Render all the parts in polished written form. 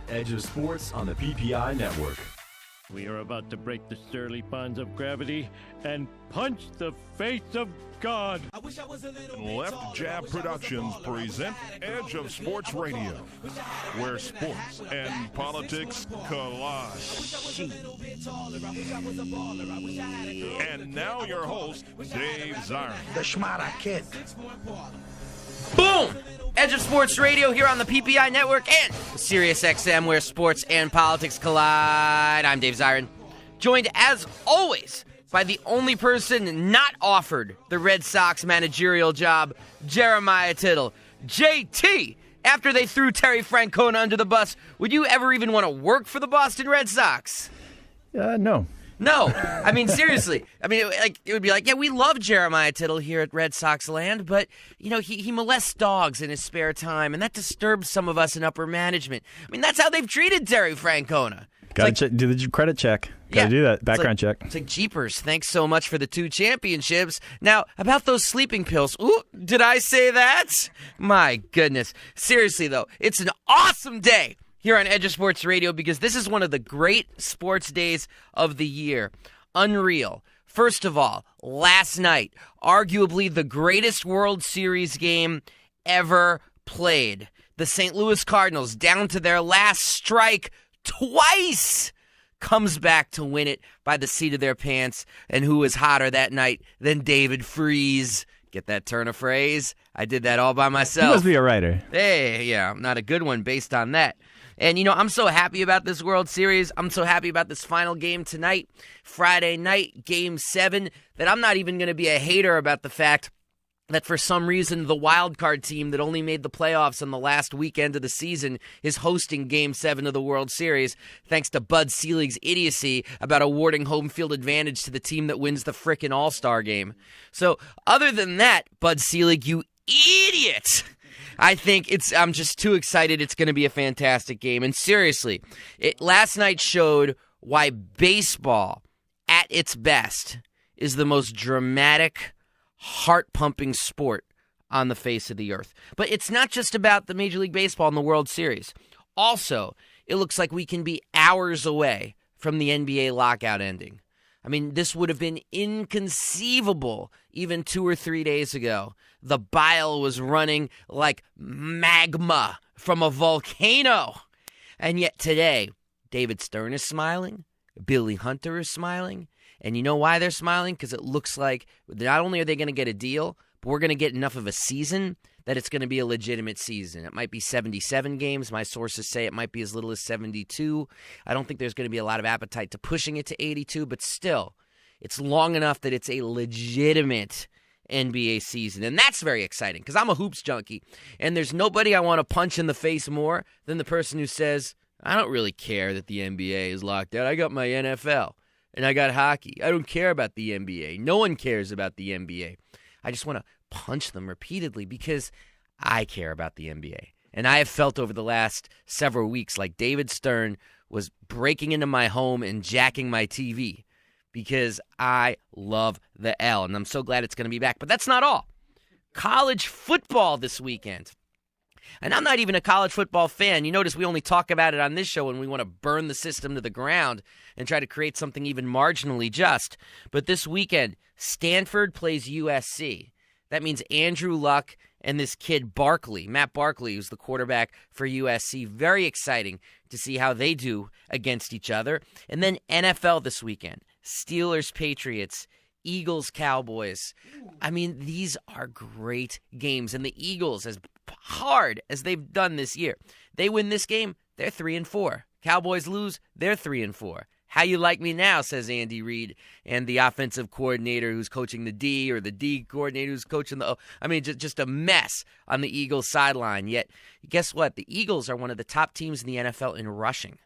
Edge of Sports on the PPI Network. We are about to break the surly bonds of gravity and punch the face of God. Left Jab Productions present Edge of Sports Radio, where sports and politics collide. And now your host, Dave Zirin. The Schmata Kid. Boom! Edge of Sports Radio here on the PPI Network and Sirius XM, where sports and politics collide. I'm Dave Zirin, joined as always by the only person not offered the Red Sox managerial job, Jeremiah Tittle. JT, after they threw Terry Francona under the bus, would you ever even want to work for the Boston Red Sox? No. No. I mean, seriously. I mean, it would be like, yeah, we love Jeremiah Tittle here at Red Sox land, but, you know, he molests dogs in his spare time, and that disturbs some of us in upper management. I mean, that's how they've treated Terry Francona. Got to do the credit check. Got to do that. Background check. It's like, jeepers, thanks so much for the 2 championships. Now, about those sleeping pills. Ooh, did I say that? My goodness. Seriously, though, it's an awesome day here on Edge of Sports Radio, because this is one of the great sports days of the year. Unreal. First of all, last night, arguably the greatest World Series game ever played. The St. Louis Cardinals, down to their last strike twice, comes back to win it by the seat of their pants. And who was hotter that night than David Freese? Get that turn of phrase? I did that all by myself. You must be a writer. Hey, yeah, not a good one based on that. And, you know, I'm so happy about this World Series. I'm so happy about this final game tonight, Friday night, Game 7, that I'm not even going to be a hater about the fact that for some reason the wild card team that only made the playoffs on the last weekend of the season is hosting Game 7 of the World Series, thanks to Bud Selig's idiocy about awarding home field advantage to the team that wins the frickin' All-Star game. So, other than that, Bud Selig, you idiot! I think I'm just too excited. It's going to be a fantastic game. And seriously, last night showed why baseball, at its best, is the most dramatic, heart-pumping sport on the face of the earth. But it's not just about the Major League Baseball and the World Series. Also, it looks like we can be hours away from the NBA lockout ending. I mean, this would have been inconceivable even 2 or 3 days ago. The bile was running like magma from a volcano. And yet today, David Stern is smiling, Billy Hunter is smiling, and you know why they're smiling? Because it looks like not only are they going to get a deal, but we're going to get enough of a season that it's going to be a legitimate season. It might be 77 games. My sources say it might be as little as 72. I don't think there's going to be a lot of appetite to pushing it to 82, but still, it's long enough that it's a legitimate NBA season. And that's very exciting because I'm a hoops junkie, and there's nobody I want to punch in the face more than the person who says, I don't really care that the NBA is locked out. I got my NFL, and I got hockey. I don't care about the NBA. No one cares about the NBA. I just want to punch them repeatedly because I care about the NBA. And I have felt over the last several weeks like David Stern was breaking into my home and jacking my TV because I love the L, and I'm so glad it's going to be back. But that's not all. College football this weekend. And I'm not even a college football fan. You notice we only talk about it on this show when we want to burn the system to the ground and try to create something even marginally just. But this weekend, Stanford plays USC. That means Andrew Luck and this kid Barkley, Matt Barkley, who's the quarterback for USC. Very exciting to see how they do against each other. And then NFL this weekend. Steelers, Patriots, Eagles, Cowboys. I mean, these are great games. And the Eagles, as hard as they've done this year, they win this game, they're 3-4. Cowboys lose, they're 3-4. How you like me now, says Andy Reid, and the offensive coordinator who's coaching the D, or the D coordinator who's coaching the O. I mean, just a mess on the Eagles sideline. Yet, guess what? The Eagles are one of the top teams in the NFL in rushing.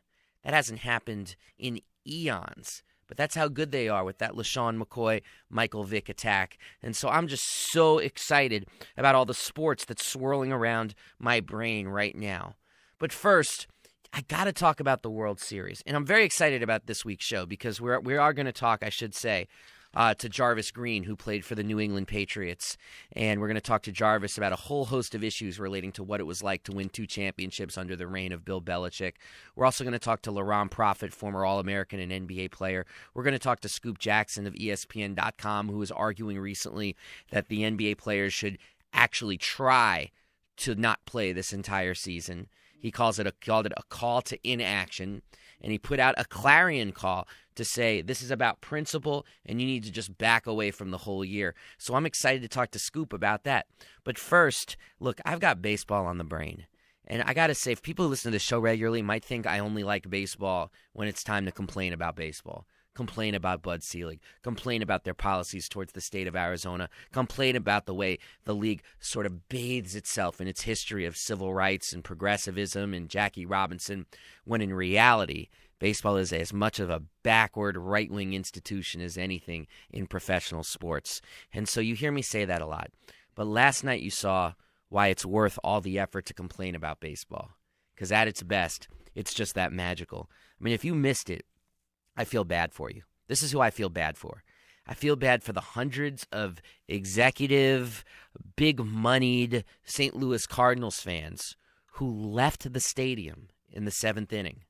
That hasn't happened in eons. But that's how good they are with that LaShawn McCoy, Michael Vick attack. And so I'm just so excited about all the sports that's swirling around my brain right now. But first, I got to talk about the World Series. And I'm very excited about this week's show because we are going to talk, I should say, to Jarvis Green, who played for the New England Patriots. And we're going to talk to Jarvis about a whole host of issues relating to what it was like to win 2 championships under the reign of Bill Belichick. We're also going to talk to Laurent Prophet, former All-American and NBA player. We're going to talk to Scoop Jackson of ESPN.com, who was arguing recently that the NBA players should actually try to not play this entire season. He called it a call to inaction, and he put out a clarion call to say this is about principle and you need to just back away from the whole year. So I'm excited to talk to Scoop about that. But first, look, I've got baseball on the brain. And I got to say, if people who listen to the show regularly might think I only like baseball when it's time to complain about baseball. Complain about Bud Selig, complain about their policies towards the state of Arizona, complain about the way the league sort of bathes itself in its history of civil rights and progressivism and Jackie Robinson, when in reality, baseball is as much of a backward right-wing institution as anything in professional sports. And so you hear me say that a lot. But last night you saw why it's worth all the effort to complain about baseball. Because at its best, it's just that magical. I mean, if you missed it, I feel bad for you. This is who I feel bad for. I feel bad for the hundreds of executive, big-moneyed St. Louis Cardinals fans who left the stadium in the 7th inning,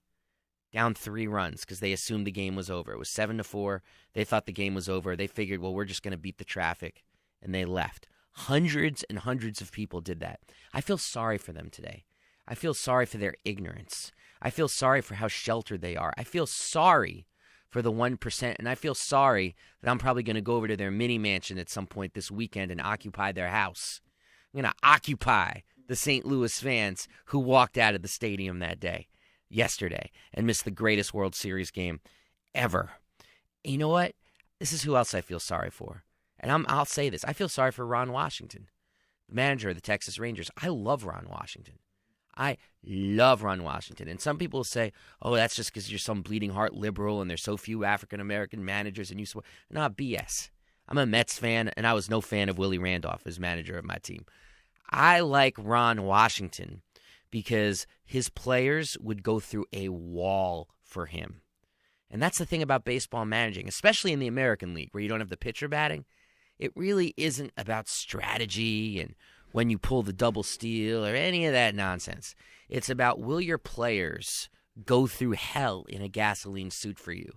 down 3 runs because they assumed the game was over. It was 7-4. They thought the game was over. They figured, well, we're just going to beat the traffic, and they left. Hundreds and hundreds of people did that. I feel sorry for them today. I feel sorry for their ignorance. I feel sorry for how sheltered they are. I feel sorry for the 1%, and I feel sorry that I'm probably going to go over to their mini mansion at some point this weekend and occupy their house. I'm going to occupy the St. Louis fans who walked out of the stadium that day, yesterday, and missed the greatest World Series game ever. And you know what? This is who else I feel sorry for. And I'll say this. I feel sorry for Ron Washington, the manager of the Texas Rangers. I love Ron Washington. I love Ron Washington. And some people say, oh, that's just because you're some bleeding heart liberal and there's so few African-American managers and you support. Nah, BS. I'm a Mets fan, and I was no fan of Willie Randolph as manager of my team. I like Ron Washington because his players would go through a wall for him. And that's the thing about baseball managing, especially in the American League where you don't have the pitcher batting. It really isn't about strategy and when you pull the double steal or any of that nonsense. It's about, will your players go through hell in a gasoline suit for you?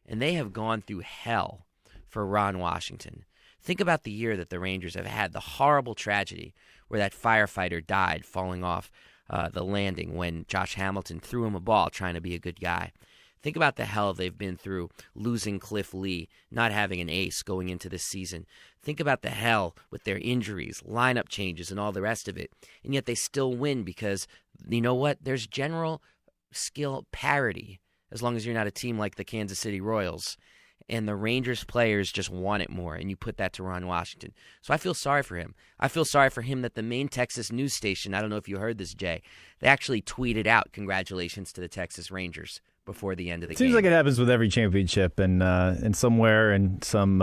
And they have gone through hell for Ron Washington. Think about the year that the Rangers have had, the horrible tragedy where that firefighter died falling off the landing when Josh Hamilton threw him a ball trying to be a good guy. Think about the hell they've been through losing Cliff Lee, not having an ace going into this season. Think about the hell with their injuries, lineup changes, and all the rest of it. And yet they still win because, you know what? There's general skill parity as long as you're not a team like the Kansas City Royals. And the Rangers players just want it more, and you put that to Ron Washington. So I feel sorry for him. I feel sorry for him that the main Texas news station, I don't know if you heard this, Jay, they actually tweeted out congratulations to the Texas Rangers before the end of the game. Seems like it happens with every championship, and somewhere in some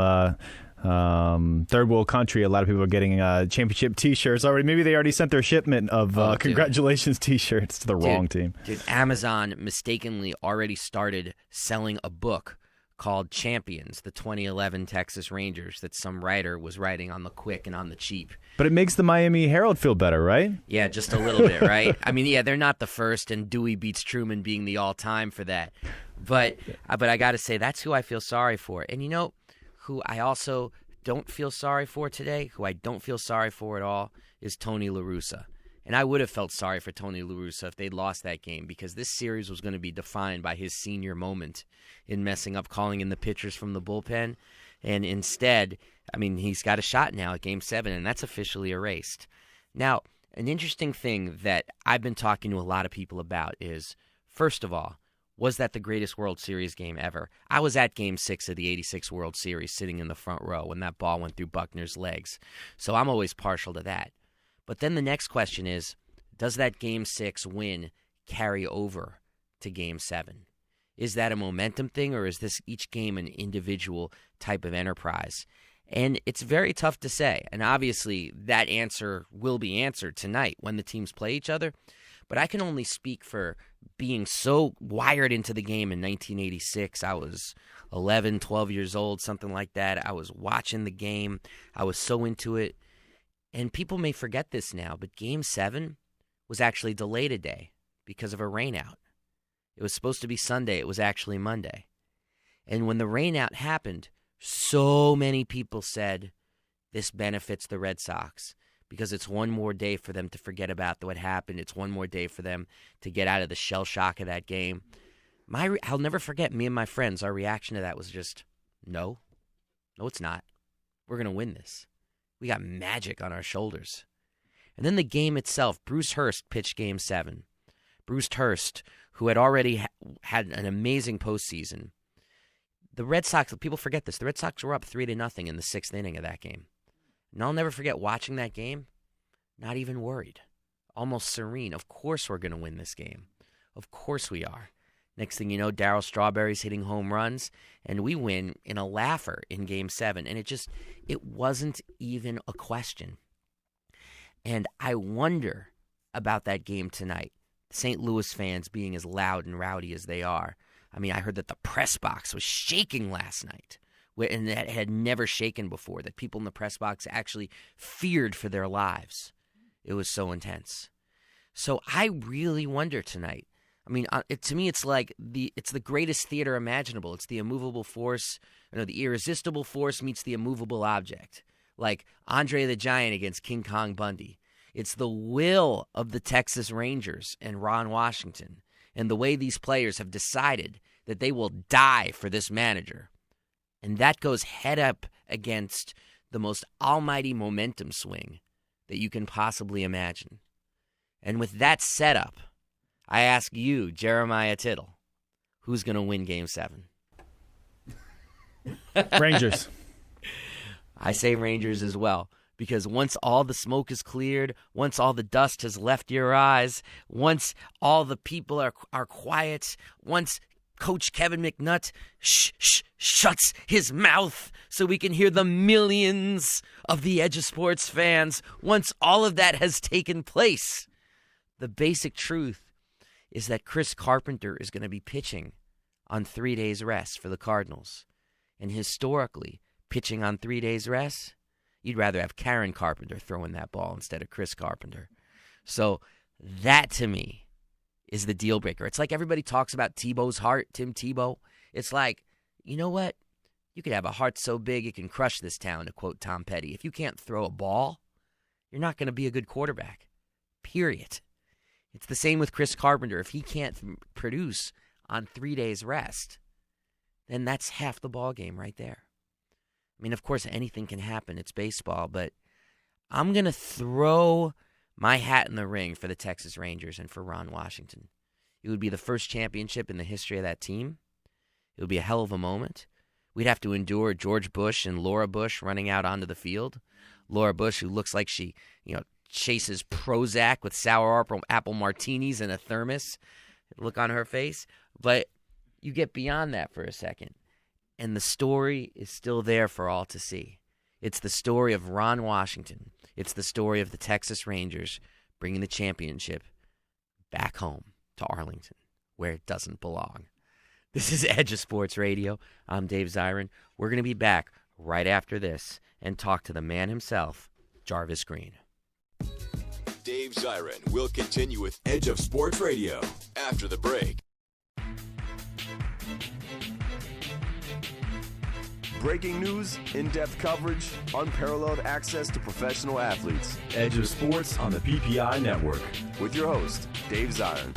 third world country, a lot of people are getting championship T-shirts already. Maybe they already sent their shipment of congratulations T-shirts to the wrong team. Dude, Amazon mistakenly already started selling a book called Champions, the 2011 Texas Rangers that some writer was writing on the quick and on the cheap. But it makes the Miami Herald feel better, right? Yeah, just a little bit, right? I mean, yeah, they're not the first, and Dewey beats Truman being the all-time for that. But I got to say, that's who I feel sorry for. And you know who I also don't feel sorry for today, who I don't feel sorry for at all, is Tony La Russa. And I would have felt sorry for Tony La Russa if they'd lost that game because this series was going to be defined by his senior moment in messing up calling in the pitchers from the bullpen. And instead, I mean, he's got a shot now at Game 7, and that's officially erased. Now, an interesting thing that I've been talking to a lot of people about is, first of all, was that the greatest World Series game ever? I was at Game 6 of the 86 World Series sitting in the front row when that ball went through Buckner's legs. So I'm always partial to that. But then the next question is, does that Game 6 win carry over to Game 7? Is that a momentum thing, or is this each game an individual type of enterprise? And it's very tough to say. And obviously, that answer will be answered tonight when the teams play each other. But I can only speak for being so wired into the game in 1986. I was 11, 12 years old, something like that. I was watching the game. I was so into it. And people may forget this now, but Game 7 was actually delayed a day because of a rainout. It was supposed to be Sunday. It was actually Monday. And when the rainout happened, so many people said this benefits the Red Sox because it's one more day for them to forget about what happened. It's one more day for them to get out of the shell shock of that game. I'll never forget, me and my friends, our reaction to that was just, no, it's not. We're going to win this. We got magic on our shoulders. And then the game itself, Bruce Hurst pitched Game 7. Bruce Hurst, who had already had an amazing postseason. The Red Sox, people forget this, the Red Sox were up 3-0 in the 6th inning of that game. And I'll never forget watching that game, not even worried, almost serene. Of course we're going to win this game. Of course we are. Next thing you know, Darryl Strawberry's hitting home runs, and we win in a laugher in Game 7. And it wasn't even a question. And I wonder about that game tonight. St. Louis fans being as loud and rowdy as they are. I mean, I heard that the press box was shaking last night, and that had never shaken before, that people in the press box actually feared for their lives. It was so intense. So I really wonder tonight. I mean, to me, it's like it's the greatest theater imaginable. It's the immovable force, the irresistible force meets the immovable object, like Andre the Giant against King Kong Bundy. It's the will of the Texas Rangers and Ron Washington, and the way these players have decided that they will die for this manager. And that goes head up against the most almighty momentum swing that you can possibly imagine. And with that setup, I ask you, Jeremiah Tittle, who's going to win Game 7? Rangers. I say Rangers as well. Because once all the smoke is cleared, once all the dust has left your eyes, once all the people are quiet, once Coach Kevin McNutt shuts his mouth so we can hear the millions of the Edge of Sports fans, once all of that has taken place, the basic truth is that Chris Carpenter is going to be pitching on 3 days rest for the Cardinals. And historically, pitching on 3 days rest, you'd rather have Karen Carpenter throwing that ball instead of Chris Carpenter. So that, to me, is the deal breaker. It's like everybody talks about Tebow's heart, Tim Tebow. It's like, you know what? You could have a heart so big it can crush this town, to quote Tom Petty. If you can't throw a ball, you're not going to be a good quarterback, period. It's the same with Chris Carpenter. If he can't produce on 3 days rest, then that's half the ball game right there. I mean, of course, anything can happen. It's baseball, but I'm going to throw my hat in the ring for the Texas Rangers and for Ron Washington. It would be the first championship in the history of that team. It would be a hell of a moment. We'd have to endure George Bush and Laura Bush running out onto the field. Laura Bush, who looks like she, chases Prozac with sour apple martinis in a thermos. Look on her face. But you get beyond that for a second. And the story is still there for all to see. It's the story of Ron Washington. It's the story of the Texas Rangers bringing the championship back home to Arlington, where it doesn't belong. This is Edge of Sports Radio. I'm Dave Zirin. We're going to be back right after this and talk to the man himself, Jarvis Green. Dave Zirin will continue with Edge of Sports Radio after the break. Breaking news, in-depth coverage, unparalleled access to professional athletes. Edge of Sports on the PPI Network. With your host, Dave Zirin.